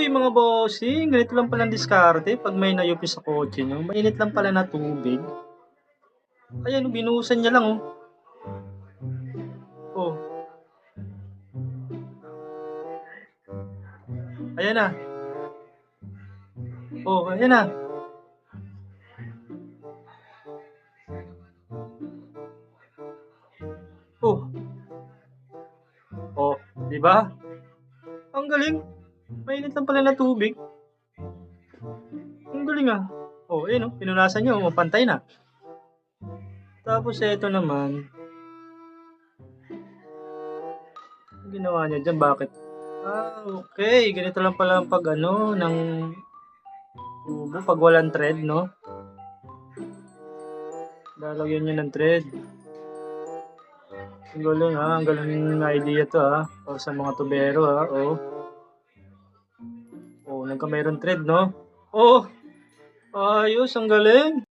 Uy, mga bossing, ganito lang pala ang diskarte pag may nayupi sa kotse nyo. Mainit lang pala na tubig. Ayan, binuhusan niya lang, oh. Oh, ayan na. Oh, ayan na. Oh, oh, di ba? Ang galing. Mainit lang pala na tubig. Ang galing ah. Oh, ayun oh, pinunasan niyo, oh, pantay na. Tapos eto naman, ang ginawa niya dyan, bakit? Ah, okay. Ganito lang pala ang pag ano, ng tubo, pag walang thread, no? Lalagyan niyo ng thread. Ang galing ha, ang galing idea to ha. O sa mga tubero ha, oh. Oh, nagka mayroong thread, no? Oh, ayos, ang galing.